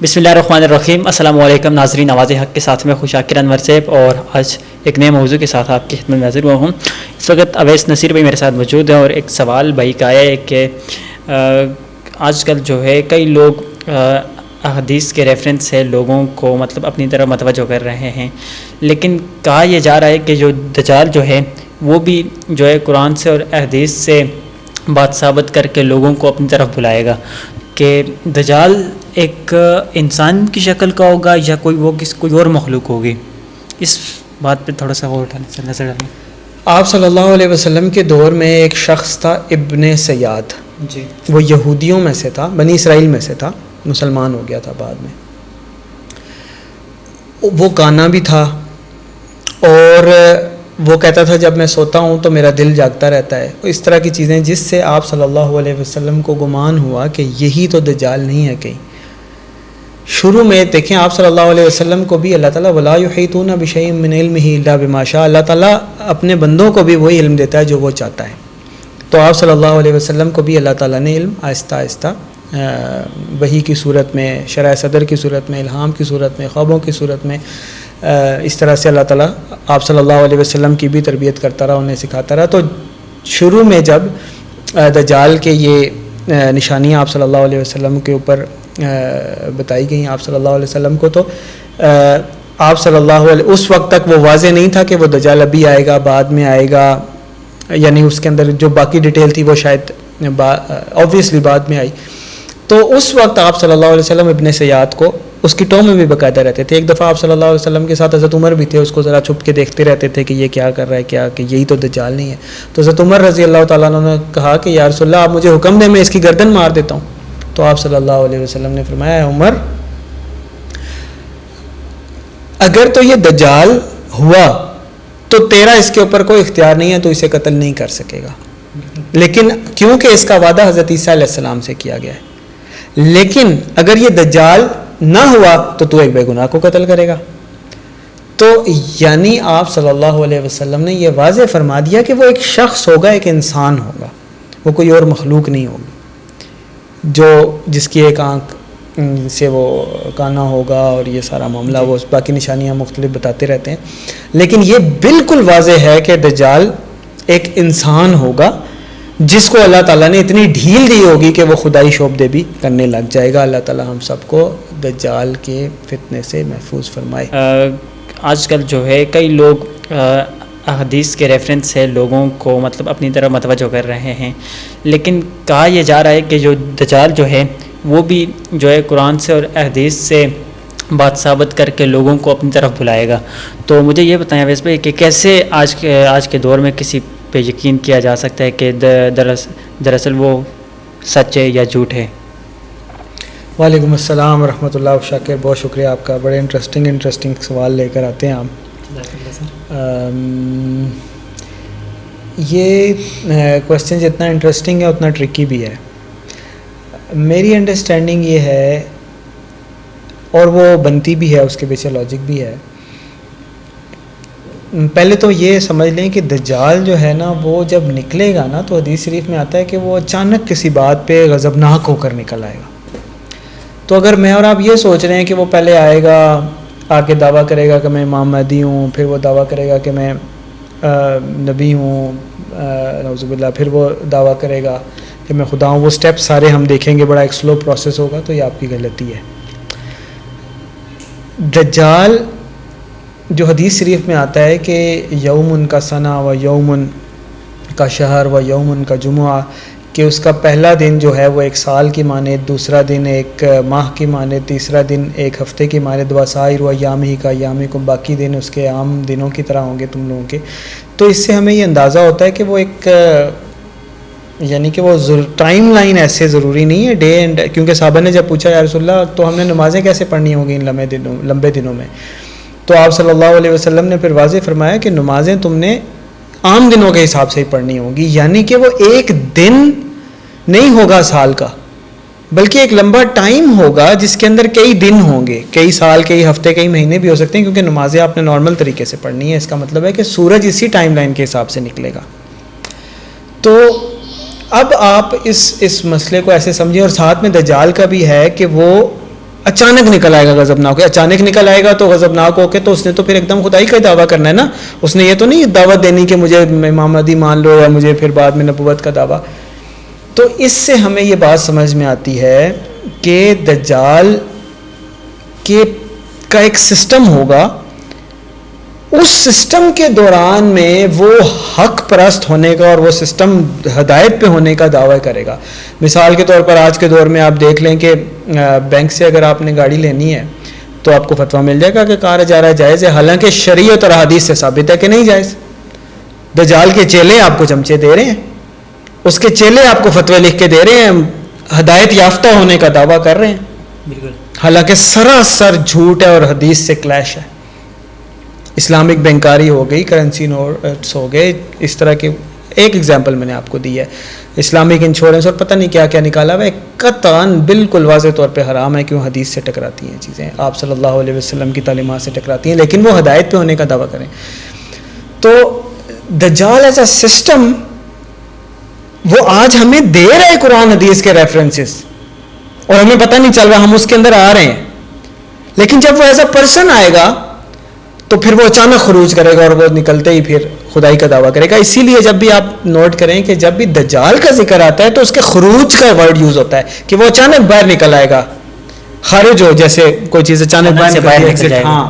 بسم اللہ الرحمن الرحیم۔ السلام علیکم ناظرین، آواز حق کے ساتھ میں خوش شاکر انور صاحب اور آج ایک نئے موضوع کے ساتھ آپ کی خدمت میں حاضر ہوا ہوں۔ اس وقت اویس نصیر بھائی میرے ساتھ موجود ہیں اور ایک سوال بھائی کا آیا ہے کہ آج کل جو ہے کئی لوگ احادیث کے ریفرنس سے لوگوں کو اپنی طرف متوجہ کر رہے ہیں، لیکن کہا یہ جا رہا ہے کہ جو دجال جو ہے وہ بھی جو ہے قرآن سے اور احادیث سے بات ثابت کر کے لوگوں کو اپنی طرف بلائے گا کہ دجال ایک انسان کی شکل کا ہوگا یا کوئی اور مخلوق ہوگی۔ اس بات پہ تھوڑا سا غور اٹھانے سے نظر ڈالیں۔ آپ صلی اللہ علیہ وسلم کے دور میں ایک شخص تھا ابن سیاد، جی، وہ یہودیوں میں سے تھا، بنی اسرائیل میں سے تھا، مسلمان ہو گیا تھا بعد میں۔ وہ کانا بھی تھا اور وہ کہتا تھا جب میں سوتا ہوں تو میرا دل جاگتا رہتا ہے، اس طرح کی چیزیں، جس سے آپ صلی اللہ علیہ وسلم کو گمان ہوا کہ یہی تو دجال نہیں ہے کہیں۔ شروع میں دیکھیں آپ صلی اللہ علیہ وسلم کو بھی اللہ تعالیٰ وَلَا يُحِيطُونَ بِشَيْءٍ مِّنْ عِلْمِهِ إِلَّا بِمَا شَاءَ، اللہ تعالیٰ اپنے بندوں کو بھی وہی علم دیتا ہے جو وہ چاہتا ہے۔ تو آپ صلی اللہ علیہ وسلم کو بھی اللہ تعالیٰ نے علم آہستہ آہستہ وحی کی صورت میں، شرح صدر کی صورت میں، الہام کی صورت میں، خوابوں کی صورت میں، اس طرح سے اللہ تعالیٰ آپ صلی اللہ علیہ وسلم کی بھی تربیت کرتا رہا، انہیں سکھاتا رہا۔ تو شروع میں جب دجال کے یہ نشانیاں آپ صلی اللہ علیہ وسلم کے اوپر بتائی گئیں آپ صلی اللہ علیہ وسلم کو، تو آپ صلی اللہ علیہ اس وقت تک وہ واضح نہیں تھا کہ وہ دجال ابھی آئے گا، بعد میں آئے گا، یعنی اس کے اندر جو باقی ڈیٹیل تھی وہ شاید آبویسلی بعد میں آئی۔ تو اس وقت آپ صلی اللہ علیہ وسلم ابن سیاد کو اس کی ٹو میں بھی باقاعدہ رہتے تھے۔ ایک دفعہ آپ صلی اللہ علیہ وسلم کے ساتھ حضرت عمر بھی تھے، اس کو ذرا چھپ کے دیکھتے رہتے تھے کہ یہ کیا کر رہا ہے، کیا کہ یہی تو دجال نہیں ہے۔ تو حضرت عمر رضی اللہ تعالیٰ عنہ نے کہا کہ یا رسول اللہ آپ مجھے حکم دیں، میں اس کی گردن مار دیتا ہوں۔ تو آپ صلی اللہ علیہ وسلم نے فرمایا عمر اگر تو یہ دجال ہوا تو تیرا اس کے اوپر کوئی اختیار نہیں ہے، تو اسے قتل نہیں کر سکے گا، لیکن کیونکہ اس کا وعدہ حضرت عیسیٰ علیہ السلام سے کیا گیا ہے، لیکن اگر یہ دجال نہ ہوا تو تو ایک بے گناہ کو قتل کرے گا۔ تو یعنی آپ صلی اللہ علیہ وسلم نے یہ واضح فرما دیا کہ وہ ایک شخص ہوگا، ایک انسان ہوگا، وہ کوئی اور مخلوق نہیں ہوگی جو جس کی ایک آنکھ سے وہ کانا ہوگا اور یہ سارا معاملہ، وہ باقی نشانیاں مختلف بتاتے رہتے ہیں، لیکن یہ بالکل واضح ہے کہ دجال ایک انسان ہوگا جس کو اللہ تعالیٰ نے اتنی ڈھیل دی ہوگی کہ وہ خدائی شعبدے بھی کرنے لگ جائے گا۔ اللہ تعالیٰ ہم سب کو دجال کے فتنے سے محفوظ فرمائے۔ آج کل جو ہے کئی لوگ احادیث کے ریفرنس سے لوگوں کو اپنی طرف متوجہ کر رہے ہیں، لیکن کہا یہ جا رہا ہے کہ جو دجال جو ہے وہ بھی جو ہے قرآن سے اور احادیث سے بات ثابت کر کے لوگوں کو اپنی طرف بلائے گا۔ تو مجھے یہ بتائیں اویس بھائی کہ کیسے آج کے دور میں کسی پہ یقین کیا جا سکتا ہے کہ دراصل وہ سچ ہے یا جھوٹ ہے؟ وعلیکم السلام ورحمۃ اللہ شاکر، بہت شکریہ آپ کا، بڑے انٹرسٹنگ سوال لے کر آتے ہیں آپ۔ یہ کویسچن جتنا انٹرسٹنگ ہے اتنا ٹرکی بھی ہے۔ میری انڈرسٹینڈنگ یہ ہے، اور وہ بنتی بھی ہے، اس کے پیچھے لاجک بھی ہے۔ پہلے تو یہ سمجھ لیں کہ دجال جو ہے نا وہ جب نکلے گا نا، تو حدیث شریف میں آتا ہے کہ وہ اچانک کسی بات پہ غضبناک ہو کر نکل آئے گا۔ تو اگر میں اور آپ یہ سوچ رہے ہیں کہ وہ پہلے آئے گا، آ کے دعویٰ کرے گا کہ میں امام مہدی ہوں، پھر وہ دعویٰ کرے گا کہ میں نبی ہوں، نعوذ باللہ، پھر وہ دعویٰ کرے گا کہ میں خدا ہوں، وہ سٹیپ سارے ہم دیکھیں گے، بڑا ایک سلو پروسیس ہوگا، تو یہ آپ کی غلطی ہے۔ دجال جو حدیث شریف میں آتا ہے کہ یومن کا سنا و یومن کا شہر و یومن کا جمعہ، کہ اس کا پہلا دن جو ہے وہ ایک سال کی مانند، دوسرا دن ایک ماہ کی مانند، تیسرا دن ایک ہفتے کی مانند، وسائر و ایامہ کا ایامکم، باقی دن اس کے عام دنوں کی طرح ہوں گے تم لوگوں کے۔ تو اس سے ہمیں یہ اندازہ ہوتا ہے کہ وہ ایک یعنی کہ وہ ٹائم لائن ایسے ضروری نہیں ہے ڈے اینڈ، کیونکہ صحابہ نے جب پوچھا یا رسول اللہ تو ہم نے نمازیں کیسے پڑھنی ہوں گی ان لمبے دنوں میں، تو آپ صلی اللہ علیہ وسلم نے پھر واضح فرمایا کہ نمازیں تم نے عام دنوں کے حساب سے ہی پڑھنی ہوں گی، یعنی کہ وہ ایک دن نہیں ہوگا سال کا، بلکہ ایک لمبا ٹائم ہوگا جس کے اندر کئی دن ہوں گے، کئی سال، کئی ہفتے، کئی مہینے بھی ہو سکتے ہیں، کیونکہ نمازیں آپ نے نارمل طریقے سے پڑھنی ہے۔ اس کا مطلب ہے کہ سورج اسی ٹائم لائن کے حساب سے نکلے گا۔ تو اب آپ اس مسئلے کو ایسے سمجھیں، اور ساتھ میں دجال کا بھی ہے کہ وہ اچانک نکل آئے گا غضبناک، اچانک نکل آئے گا تو غضبناک ہو کے تو اس نے تو پھر ایک دم خدائی کا دعویٰ کرنا ہے نا. اس نے یہ تو نہیں دعوت دینی کہ مجھے امام مہدی مان لو یا مجھے پھر بعد میں نبوت کا دعویٰ. تو اس سے ہمیں یہ بات سمجھ میں آتی ہے کہ دجال کا ایک سسٹم ہوگا، اس سسٹم کے دوران میں وہ حق پرست ہونے کا اور وہ سسٹم ہدایت پہ ہونے کا دعویٰ کرے گا. مثال کے طور پر آج کے دور میں آپ دیکھ لیں کہ بینک سے اگر آپ نے گاڑی لینی ہے تو آپ کو فتویٰ مل جائے گا کہ کار اجارہ جائز ہے، حالانکہ شریعت اور حدیث سے ثابت ہے کہ نہیں جائز. دجال کے چیلے آپ کو چمچے دے رہے ہیں، اس کے چیلے آپ کو فتوے لکھ کے دے رہے ہیں، ہدایت یافتہ ہونے کا دعویٰ کر رہے ہیں، بالکل، حالانکہ سراسر جھوٹ ہے اور حدیث سے کلیش ہے. اسلامک بینکاری ہو گئی، کرنسی نوٹس ہو گئے، اس طرح کے ایک ایگزامپل میں نے آپ کو دی ہے. اسلامک انشورنس اور پتہ نہیں کیا کیا نکالا ہوا ہے، قطعاً بالکل واضح طور پہ حرام ہے. کیوں؟ حدیث سے ٹکراتی ہیں چیزیں، آپ صلی اللہ علیہ وسلم کی تعلیمات سے ٹکراتی ہیں، لیکن وہ ہدایت پہ ہونے کا دعویٰ کریں. تو دجال ایز اے سسٹم وہ آج ہمیں دے رہے قرآن حدیث کے ریفرنسز اور ہمیں پتہ نہیں چل رہا، ہم اس کے اندر آ رہے ہیں. لیکن جب وہ ایز اے پرسن آئے گا تو پھر وہ اچانک خروج کرے گا اور وہ نکلتے ہی پھر خدائی کا دعویٰ کرے گا. اسی لیے جب بھی آپ نوٹ کریں کہ جب بھی دجال کا ذکر آتا ہے تو اس کے خروج کا ورڈ یوز ہوتا ہے کہ وہ اچانک باہر نکل آئے گا، خارج ہو، جیسے کوئی چیز اچانک باہر نکل جائے. ہاں،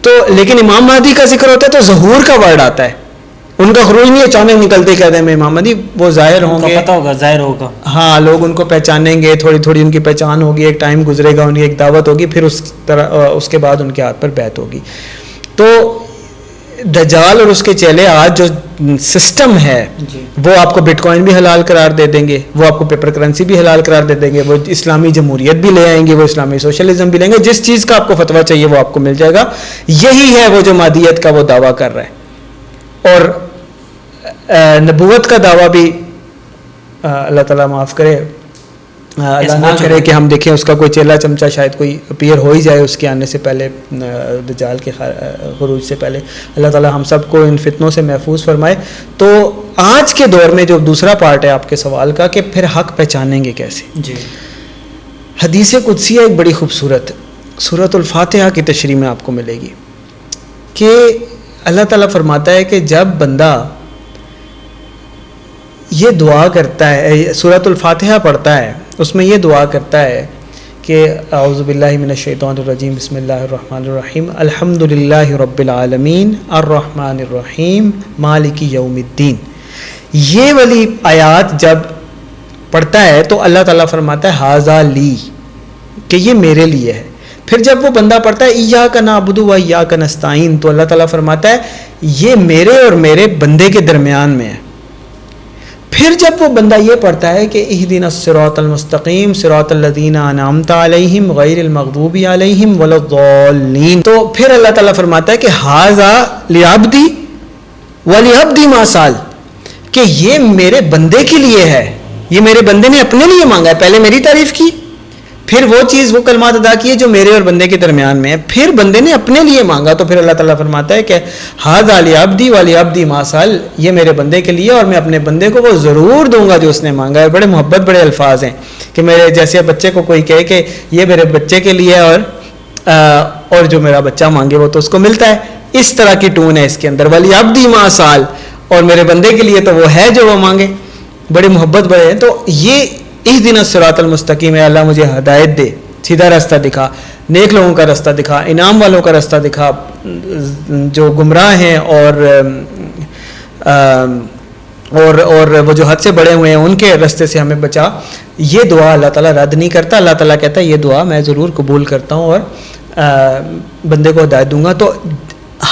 تو لیکن امام مہدی کا ذکر ہوتا ہے تو ظہور کا ورڈ آتا ہے. ان کا خروج نہیں اچانک نکلتے کہتے ہیں میں امام مہدی، وہ ظاہر ہوں گے، پتہ ہوگا، ظاہر ہوگا. ہاں، لوگ ان کو پہچانیں گے، تھوڑی تھوڑی ان کی پہچان ہوگی، ایک ٹائم گزرے گا، ان کی ایک دعوت ہوگی، پھر اس کے بعد ان کے ہاتھ پر بیعت ہوگی. تو دجال اور اس کے چیلے آج جو سسٹم ہے وہ آپ کو بٹ کوائن بھی حلال قرار دے دیں گے، وہ آپ کو پیپر کرنسی بھی حلال قرار دے دیں گے، وہ اسلامی جمہوریت بھی لے آئیں گے، وہ اسلامی سوشلزم بھی لیں گے. جس چیز کا آپ کو فتویٰ چاہیے وہ آپ کو مل جائے گا. یہی ہے وہ جو مادیت کا وہ دعویٰ کر رہا ہے. اور نبوت کا دعویٰ بھی اللہ تعالیٰ معاف کرے، اللہ نہ کرے کہ ہم دیکھیں اس کا کوئی چیلا چمچا شاید کوئی اپیئر ہو ہی جائے اس کے آنے سے پہلے، دجال کے خروج سے پہلے. اللہ تعالیٰ ہم سب کو ان فتنوں سے محفوظ فرمائے. تو آج کے دور میں جو دوسرا پارٹ ہے آپ کے سوال کا کہ پھر حق پہچانیں گے کیسے، جی، حدیث قدسیہ ایک بڑی خوبصورت سورۃ الفاتحہ کی تشریح میں آپ کو ملے گی کہ اللہ تعالیٰ فرماتا ہے کہ جب بندہ یہ دعا کرتا ہے، سورۃ الفاتحہ پڑھتا ہے، اس میں یہ دعا کرتا ہے کہ اعوذ باللہ من الشیطان الرجیم، بسم اللہ الرحمن الرحیم، الحمد للہ رب العالمین الرحمن الرحیم مالک یوم الدین. یہ والی آیات جب پڑھتا ہے تو اللہ تعالیٰ فرماتا ہے ھذا لی، کہ یہ میرے لیے ہے. پھر جب وہ بندہ پڑھتا ہے ایاک نعبد و ایاک نستعین، تو اللہ تعالیٰ فرماتا ہے یہ میرے اور میرے بندے کے درمیان میں ہے. پھر جب وہ بندہ یہ پڑھتا ہے کہ اہدنا الصراط المستقیم صراط الذین انعمت علیہم غیر المغضوب علیہم ولا الضالین، تو پھر اللہ تعالیٰ فرماتا ہے کہ ھذا لعبدی ولعبدی ما سال، کہ یہ میرے بندے کے لیے ہے، یہ میرے بندے نے اپنے لیے مانگا ہے. پہلے میری تعریف کی، پھر وہ چیز وہ کلمات ادا کیے جو میرے اور بندے کے درمیان میں ہے، پھر بندے نے اپنے لیے مانگا. تو پھر اللہ تعالیٰ فرماتا ہے کہ ھذا لعبدی ولعبدی ما سال، یہ میرے بندے کے لیے اور میں اپنے بندے کو وہ ضرور دوں گا جو اس نے مانگا ہے. بڑے محبت بڑے الفاظ ہیں کہ میرے جیسے بچے کو کوئی کہے کہ یہ میرے بچے کے لیے اور جو میرا بچہ مانگے وہ تو اس کو ملتا ہے. اس طرح کی ٹون ہے اس کے اندر، ولعبدی ما سال، اور میرے بندے کے لیے تو وہ ہے جو وہ مانگے. بڑے محبت بڑے ہیں. تو یہ اہدنا الصراط المستقیم ہے، اللہ مجھے ہدایت دے، سیدھا راستہ دکھا، نیک لوگوں کا راستہ دکھا، انعام والوں کا راستہ دکھا، جو گمراہ ہیں اور وہ جو حد سے بڑے ہوئے ہیں ان کے راستے سے ہمیں بچا. یہ دعا اللہ تعالیٰ رد نہیں کرتا. اللہ تعالیٰ کہتا ہے یہ دعا میں ضرور قبول کرتا ہوں اور بندے کو ہدایت دوں گا. تو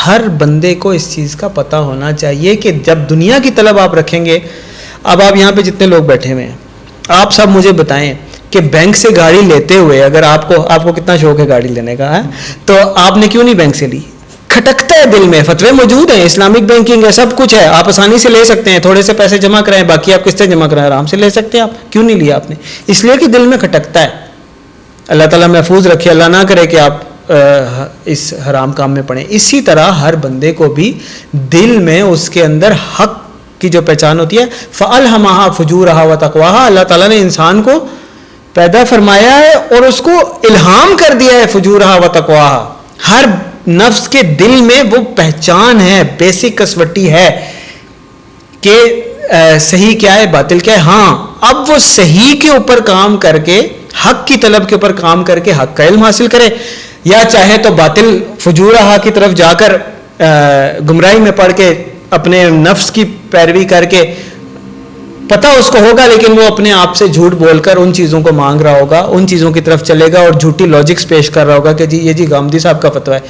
ہر بندے کو اس چیز کا پتہ ہونا چاہیے کہ جب دنیا کی طلب آپ رکھیں گے، اب آپ یہاں پہ جتنے لوگ بیٹھے ہوئے ہیں آپ سب مجھے بتائیں کہ بینک سے گاڑی لیتے ہوئے اگر آپ کو کتنا شوق ہے گاڑی لینے کا ہے، تو آپ نے کیوں نہیں بینک سے لی؟ کھٹکتا ہے دل میں. فتوے موجود ہیں، اسلامک بینکنگ ہے، سب کچھ ہے، آپ آسانی سے لے سکتے ہیں. تھوڑے سے پیسے جمع کرائیں، باقی آپ قسطیں جمع کرائیں، آرام سے لے سکتے ہیں. آپ کیوں نہیں لیا آپ نے؟ اس لیے کہ دل میں کھٹکتا ہے. اللہ تعالیٰ محفوظ رکھے، اللہ نہ کرے کہ آپ اس حرام کام میں پڑیں. اسی طرح ہر بندے کو بھی دل میں اس کے اندر حق کی جو پہچان ہوتی ہے، فَأَلْهَمَهَا فُجُورَهَا وَتَقْوَاهَا، اللہ تعالیٰ نے انسان کو پیدا فرمایا ہے اور اس کو الہام کر دیا ہے فجورہا و تقواہا. ہر نفس کے دل میں وہ پہچان ہے, بیسک کسوٹی ہے کہ صحیح کیا ہے باطل کیا ہے. ہاں اب وہ صحیح کے اوپر کام کر کے, حق کی طلب کے اوپر کام کر کے حق کا علم حاصل کرے, یا چاہے تو باطل فجورہا کی طرف جا کر گمراہی میں پڑھ کے اپنے نفس کی پیروی کر کے, پتہ اس کو ہوگا لیکن وہ اپنے آپ سے جھوٹ بول کر ان چیزوں کو مانگ رہا ہوگا, ان چیزوں کی طرف چلے گا اور جھوٹی لاجکس پیش کر رہا ہوگا کہ جی یہ جی گامدی صاحب کا فتویٰ ہے,